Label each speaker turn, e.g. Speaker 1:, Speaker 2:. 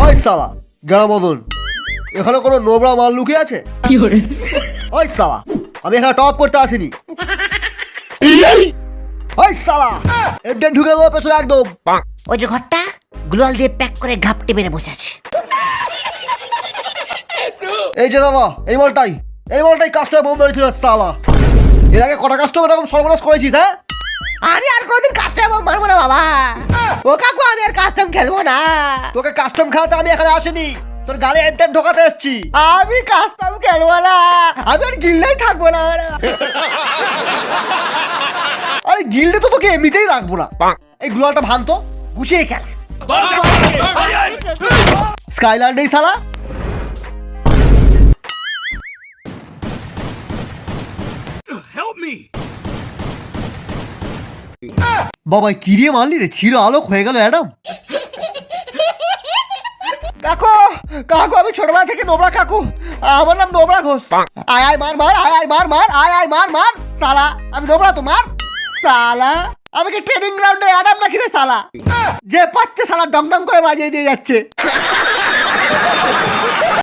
Speaker 1: ওই শালা গ্রামদন, এখানে কোনো নোবড়া মাল লুকিয়ে আছে? ওই শালা, আমি এখানে টপ করতে আসিনি। ওই শালা এডেন ঢুকে দেবো পেছনে একদম।
Speaker 2: ওই যে ঘরটা গ্লোয়াল দিয়ে প্যাক করে ঘাপটে মেরে বসে আছে।
Speaker 1: এই যে দাদা, এই মালটাই কাস্টমার বোম মেরেছিল শালা। এর আগে কটা কাস্টমার এরকম সর্বনাশ করেছিস? হ্যাঁ,
Speaker 2: আরে আর কোনদিন কাস্টম মারবো না বাবা। ও কাকু আমি আর কাস্টম খেলবো না।
Speaker 1: তোকে কাস্টম খেলাতে আমি এখানে আসিনি, তোর গালে এন্টার ঢোকাতে এসেছি।
Speaker 2: আমি কাস্টম খেলবো না, আমি আর গিল্ডেই থাকবো না।
Speaker 1: আরে গিল্ডে তো তোকে এমনিতেই রাখবো না। এই গ্লোয়ালটা ভাঙতো, গুছিয়ে খেল। স্কাইলার নেই শালা। বাবা কি দিয়ে মারলি রে? ছিল আলোক হয়ে গেল অ্যাডাম।
Speaker 2: কাকু কাকু আমি ছোটবেলা থেকে নোবরা কাকু, আমার নাম নোবরা ঘোষ। আয় আয় মার মার, আয় আয় মার মার, আয় আয় মার মার। সালা আমি নোবরা তো মার। সালা আমি কি ট্রেনিং গ্রাউন্ডে অ্যাডাম নাকি রে সালা? যে পাচ্ছে সালা ডং ডং করে বাজিয়ে দিয়ে যাচ্ছে।